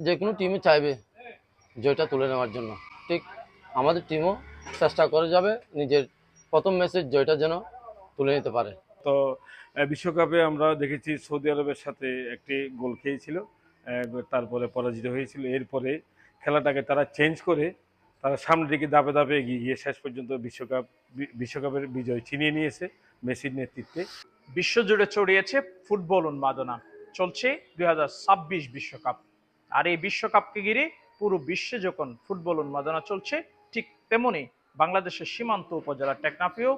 যে কোনো টিমই চাইবে জয়টা তুলে নেওয়ার জন্য। ঠিক আমাদের টিমও চেষ্টা করে যাবে নিজের প্রথম ম্যাচের জয়টা যেন তুলে নিতে পারে। তো বিশ্বকাপে আমরা দেখেছি সৌদি আরবের সাথে একটি গোল খেয়েছিল, তারপরে পরাজিত হয়েছিল। এরপরে খেলাটাকে তারা চেঞ্জ করে তারা সামনের দিকে ধাপে ধাপে এগিয়ে গিয়ে শেষ পর্যন্ত বিশ্বকাপের বিজয় ছিনিয়ে নিয়েছে মেসির নেতৃত্বে। বিশ্বজুড়ে ছড়িয়েছে ফুটবল উন্মাদনা। চলছে 2026 বিশ্বকাপ। আর এই বিশ্বকাপকে ঘিরে পুরো বিশ্বে যখন ফুটবল উন্মাদনা চলছে, ঠিক তেমনি বাংলাদেশের সীমান্ত উপজেলা টেকনাফেও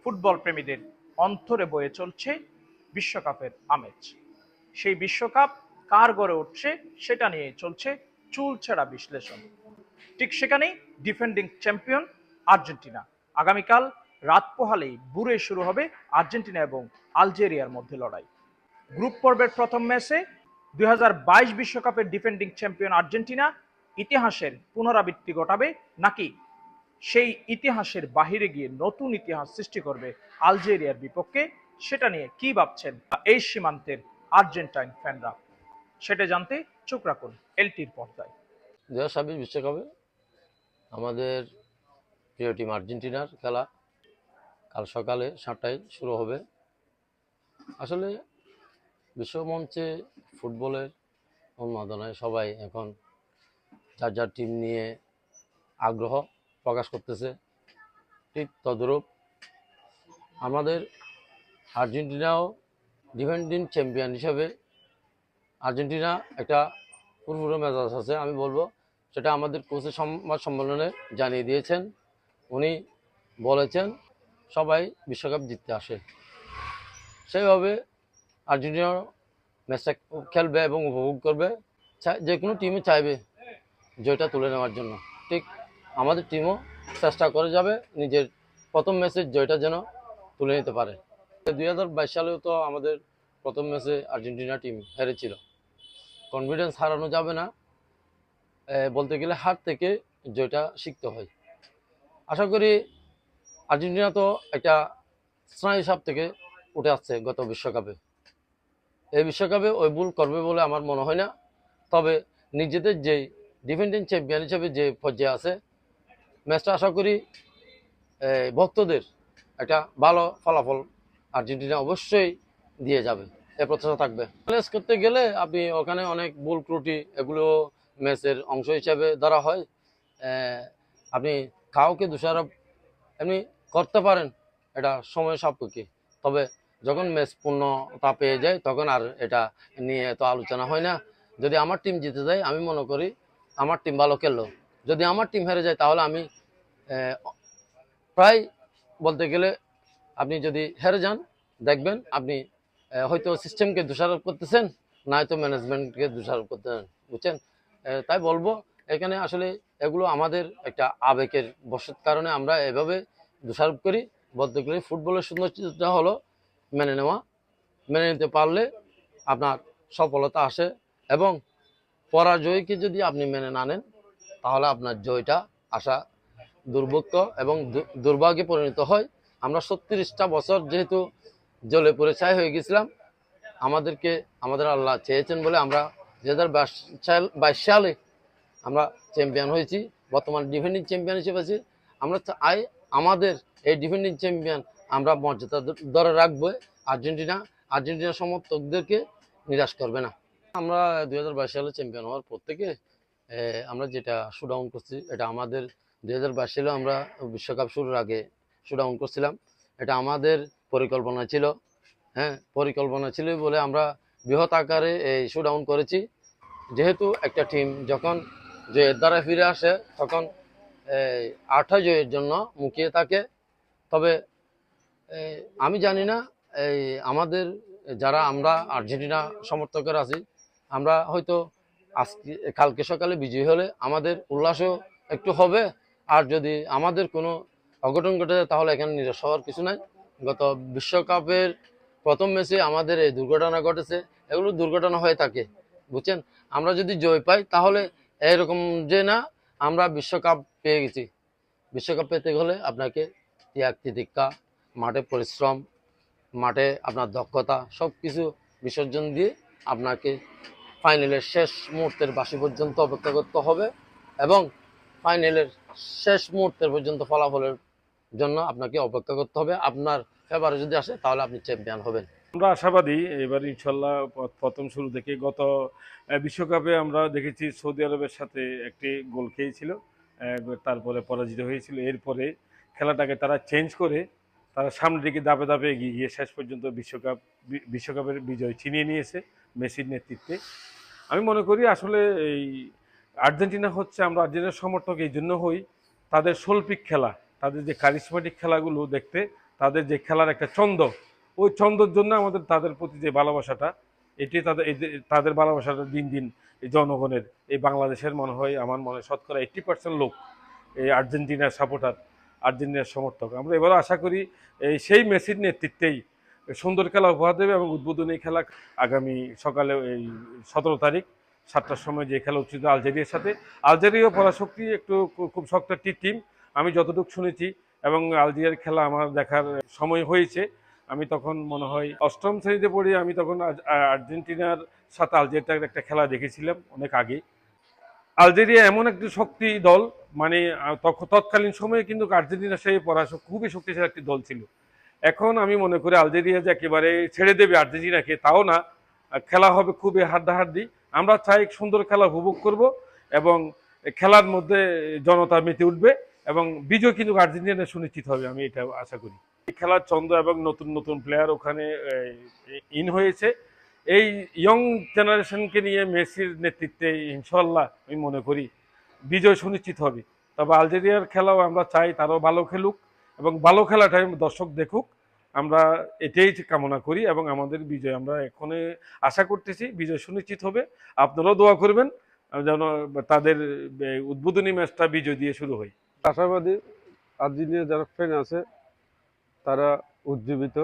ফুটবল প্রেমীদের অন্তরে বয়ে চলছে বিশ্বকাপের আমেজ। সেই বিশ্বকাপ কার গড়ে উঠছে সেটা নিয়ে চলছে চুলছেড়া বিশ্লেষণ। ঠিক সেখানেই ডিফেন্ডিং চ্যাম্পিয়ন আর্জেন্টিনা। আগামীকাল রাত পোহালেই বুড়ে শুরু হবে আর্জেন্টিনা এবং আলজেরিয়ার মধ্যে লড়াই। গ্রুপ পর্বের প্রথম ম্যাচে 2022 বিশ্বকাপের ডিফেন্ডিং চ্যাম্পিয়ন আর্জেন্টিনা ইতিহাসের পুনরাবৃত্তি ঘটাবে, নাকি সেই ইতিহাসের বাহিরে গিয়ে নতুন ইতিহাস সৃষ্টি করবে আলজেরিয়ার বিপক্ষে? সেটা নিয়ে কি ভাবছেন এই সীমান্তের আর্জেন্টাইন ফ্যানরা? সেটা জানতে চোখ রাখুন এলটির পর্দায়। 2026 বিশ্বকাপে আমাদের প্রিয় টিম আর্জেন্টিনার খেলা কাল সকালে 7টায় শুরু হবে। আসলে বিশ্বমঞ্চে ফুটবলের উন্মাদনায় সবাই এখন যার যার টিম নিয়ে আগ্রহ প্রকাশ করতেছে। ঠিক তদ্রূপ আমাদের আর্জেন্টিনাও ডিফেন্ডিং চ্যাম্পিয়ন হিসেবে আর্জেন্টিনা একটা ফুরফুরে মেজাজ আছে, আমি বলবো। সেটা আমাদের কোচের সংবাদ সম্মেলনে জানিয়ে দিয়েছেন। উনি বলেছেন সবাই বিশ্বকাপ জিততে আসে, সেইভাবে আর্জেন্টিনা ম্যাচটা খেলবে এবং উপভোগ করবে। যে কোনো টিমই চাইবে জয়টা তুলে নেওয়ার জন্য। ঠিক আমাদের টিমও চেষ্টা করে যাবে নিজের প্রথম ম্যাচের জয়টা যেন তুলে নিতে পারে। 2022 সালেও তো আমাদের প্রথম ম্যাচে আর্জেন্টিনা টিম হেরেছিল। কনফিডেন্স হারানো যাবে না, বলতে গেলে হার থেকে জয়টা শিখতে হয়। আশা করি আর্জেন্টিনা তো একটা স্নায়ু সাপ থেকে উঠে আসছে গত বিশ্বকাপে। এই বিশ্বকাপে ওই ভুল করবে বলে আমার মনে হয় না। তবে নিজেদের যে ডিফেন্ডিং চ্যাম্পিয়ন হিসেবে যে পর্যায়ে আছে, ম্যাচটা আশা করি ভক্তদের একটা ভালো ফলাফল আর্জেন্টিনা অবশ্যই দিয়ে যাবে, এ প্রত্যাশা থাকবে। ম্যাচ করতে গেলে আপনি ওখানে অনেক ভুল ত্রুটি এগুলো ম্যাচের অংশ হিসাবে ধরা হয়। আপনি কাউকে দোষারোপ এমনি করতে পারেন, এটা সময় সাপেক্ষে। তবে যখন ম্যাচ পূর্ণতা পেয়ে যায় তখন আর এটা নিয়ে এত আলোচনা হয় না। যদি আমার টিম জিতে যায় আমি মনে করি আমার টিম ভালো খেললো। যদি আমার টিম হেরে যায় তাহলে আমি প্রায় বলতে গেলে আপনি যদি হেরে যান দেখবেন আপনি হয়তো সিস্টেমকে দোষারোপ করতেছেন, নয়তো ম্যানেজমেন্টকে দোষারোপ করতেছেন, বুঝছেন। তাই বলবো এখানে আসলে এগুলো আমাদের একটা আবেগের বশত কারণে আমরা এভাবে দোষারোপ করি। বলতে গেলে ফুটবলের সৌন্দর্যটা হলো মেনে নেওয়া। মেনে নিতে পারলে আপনার সফলতা আসে, এবং পরাজয়কে যদি আপনি মেনে না নেন তাহলে আপনার জয়টা আসা দুর্ভাগ্য এবং দুর্ভাগ্যে পরিণত হয়। আমরা 36টা বছর যেহেতু জ্বলে পড়ে ছাই হয়ে গেছিলাম, আমাদের আল্লাহ চেয়েছেন বলে আমরা 2022 সালে আমরা চ্যাম্পিয়ন হয়েছি। বর্তমান ডিফেন্ডিং চ্যাম্পিয়ন হিসেবে আছি। আমরা আমাদের এই ডিফেন্ডিং চ্যাম্পিয়ন আমরা মর্যাদা ধরে রাখবো। আর্জেন্টিনা সমর্থকদেরকে নিরাশ করবে না। আমরা 2022 সালে চ্যাম্পিয়ন হওয়ার পর থেকে আমরা যেটা শুডাউন করছি, এটা আমাদের 2022 সালে আমরা বিশ্বকাপ শুরুর আগে শুডাউন করছিলাম। এটা আমাদের পরিকল্পনা ছিল। পরিকল্পনা ছিল বলে আমরা বৃহৎ আকারে এই শুডাউন করেছি। যেহেতু একটা টিম যখন জয়ের দ্বারা ফিরে আসে তখন আঠা জয়ের জন্য মুখিয়ে থাকে। তবে আমি জানি না আমাদের যারা আমরা আর্জেন্টিনা সমর্থকের আছি, আমরা হয়তো আজকে কালকে সকালে বিজয়ী হলে আমাদের উল্লাসও একটু হবে। আর যদি আমাদের কোনো অঘটন ঘটে যায় তাহলে এখানে নিরাশ হওয়ার কিছু নাই। গত বিশ্বকাপের প্রথম ম্যাচে আমাদের এই দুর্ঘটনা ঘটেছে, এগুলো দুর্ঘটনা হয়ে থাকে, বুঝছেন। আমরা যদি জয় পাই তাহলে এরকম যে না আমরা বিশ্বকাপ পেয়ে গেছি। বিশ্বকাপ পেতে হলে আপনাকে ত্যাগ তিতিক্ষা, মাঠে পরিশ্রম, মাঠে আপনার দক্ষতা সব কিছু বিসর্জন দিয়ে আপনাকে ফাইনালের শেষ মুহূর্তের বাঁশি পর্যন্ত অপেক্ষা করতে হবে এবং ফাইনালের শেষ মুহূর্তের পর্যন্ত ফলাফলের জন্য আপনাকে অপেক্ষা করতে হবে। আপনার ফেভারে যদি আসে তাহলে আপনি চ্যাম্পিয়ন হবেন। আমরা আশাবাদী এবার ইনশাল্লাহ প্রথম শুরু থেকে গত বিশ্বকাপে আমরা দেখেছি সৌদি আরবের সাথে একটি গোল খেয়েছিল, তারপরে পরাজিত হয়েছিল। এরপরে খেলাটাকে তারা চেঞ্জ করে তারা সামনের দিকে ধাপে ধাপে এগিয়ে গিয়ে শেষ পর্যন্ত বিশ্বকাপের বিজয় ছিনিয়ে নিয়েছে মেসির নেতৃত্বে। আমি মনে করি আসলে এই আর্জেন্টিনা হচ্ছে, আমরা আর্জেন্টিনার সমর্থক এই জন্য হই, তাদের শৈল্পিক খেলা, তাদের যে কারিশমাটিক খেলাগুলো দেখতে, তাদের যে খেলার একটা ছন্দ, ওই ছন্দর জন্য আমাদের তাদের প্রতি যে ভালোবাসাটা, এটি তাদের ভালোবাসাটা দিন দিন এই জনগণের, এই বাংলাদেশের মনে হয় আমার মনে শতকরা 80% লোক এই আর্জেন্টিনার সাপোর্টার, আর্জেন্টিনার সমর্থক। আমরা এবারও আশা করি এই সেই মেসির নেতৃত্বেই সুন্দর খেলা উপহার দেবে এবং উদ্বোধনী খেলা আগামী সকালে এই 17 তারিখ 7টার সময় যে খেলা উচিত আলজেরিয়ার সাথে। আলজেরিয়া পরাশক্তি একটু খুব শক্ত একটি টিম আমি যতটুকু শুনেছি, এবং আলজেরিয়ার খেলা আমার দেখার সময় হয়েছে। আমি তখন মনে হয় 8ম শ্রেণীতে পড়ি, আমি তখন আর্জেন্টিনার সাথে আলজেরিয়ার একটা খেলা দেখেছিলাম অনেক আগে। আলজেরিয়া এমন একটি শক্তি দল, মানে তৎকালীন সময়ে কিন্তু আর্জেন্টিনার সেই খুবই শক্তিশালী একটি দল ছিল। এখন আমি মনে করি আলজেরিয়া যে একেবারে ছেড়ে দেবে আর্জেন্টিনাকে তাও না, খেলা হবে খুবই হাড্ডাহাড্ডি। আমরা চাই সুন্দর খেলা উপভোগ করব এবং খেলার মধ্যে জনতা মেতে উঠবে এবং বিজয় কিন্তু আর্জেন্টিনা সুনিশ্চিত হবে, আমি এটা আশা করি। খেলার ছন্দ এবং নতুন নতুন প্লেয়ার ওখানে ইন হয়েছে। এই ইয়ং জেনারেশনকে নিয়ে মেসির নেতৃত্বে ইনশাল্লাহ আমি মনে করি বিজয় সুনিশ্চিত হবে। তবে আলজেরিয়ার খেলাও আমরা চাই তারাও ভালো খেলুক এবং ভালো খেলাটাই দর্শক দেখুক, আমরা এটাই কামনা করি এবং আমাদের বিজয় আমরা এখন আশা করতেছি বিজয় সুনিশ্চিত হবে। আপনারাও দোয়া করবেন যেন তাদের উদ্বোধনী ম্যাচটা বিজয় দিয়ে শুরু হয়। আশাবাদী আর্জেন্টিনা যারা ফ্যান আছে তারা উজ্জীবিত।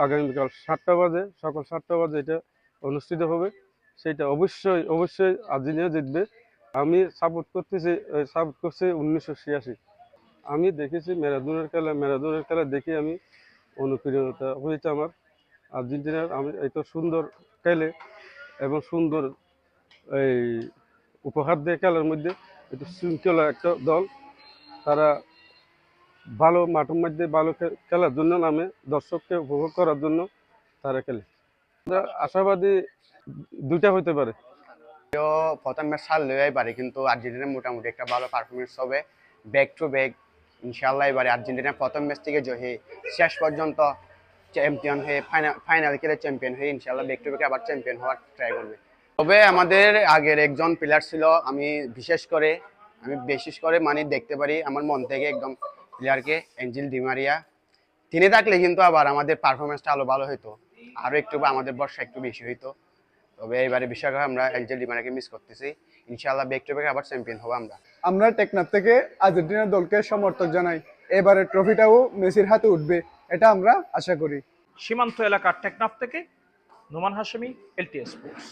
আগামীকাল 7টা বাজে, সকাল 7টা বাজে এটা অনুষ্ঠিত হবে। সেটা অবশ্যই অবশ্যই আর্জেন্টিনা জিতবে। আমি সাপোর্ট করছি 1986। আমি দেখেছি ম্যারাডোনার খেলা দেখে আমি অনুপ্রেরিত হয়েছে আমার আর্জেন্টিনার। আমি এত সুন্দর খেলে এবং সুন্দর এই উপহার দেয় খেলার মধ্যে, একটু শৃঙ্খলা একটা দল। তারা ভালো মাঠের মধ্যে ভালো খেলার জন্য নামে, দর্শককে উপভোগ করার জন্য তারা খেলে। আমরা আশাবাদী দুইটা হইতে পারে। প্রথম ম্যাচ হারলেই পারে, কিন্তু আর্জেন্টিনা মোটামুটি একটা ভালো পারফরমেন্স হবে, ব্যাক টু ব্যাক। ইনশাআল্লাহ এবারে আর্জেন্টিনা প্রথম ম্যাচ থেকে জয় হয়ে শেষ পর্যন্ত চ্যাম্পিয়ন হয়ে ফাইনাল খেলে চ্যাম্পিয়ন হয়ে ইনশাআল্লাহ ব্যাক টু ব্যাক আবার চ্যাম্পিয়ন হওয়ার ট্রাই করবে। তবে আমাদের আগের একজন প্লেয়ার ছিল, আমি বিশেষ করে মানে দেখতে পারি আমার মন থেকে একদম প্লেয়ারকে, অ্যাঞ্জেল ডি মারিয়া। তিনি থাকলে কিন্তু আবার আমাদের পারফরমেন্সটা আরো ভালো হইতো, আরো একটু আমাদের বর্ষা একটু বেশি হইতো। তবে এবারে বিশ্বকাপে আমরা অ্যাঞ্জেল ডি মারিয়াকে মিস করতেছি। ইনশাআল্লাহ ব্যাক টু ব্যাক আবার চ্যাম্পিয়ন হবো আমরা। আমরা টেকনাফ থেকে আর্জেন্টিনা দলকে সমর্থক জানাই। এবারে ট্রফিটাও মেসির হাতে উঠবে, এটা আমরা আশা করি। সীমান্ত এলাকার টেকনাফ থেকে নোমান হাশেমি, এলটিএস স্পোর্টস।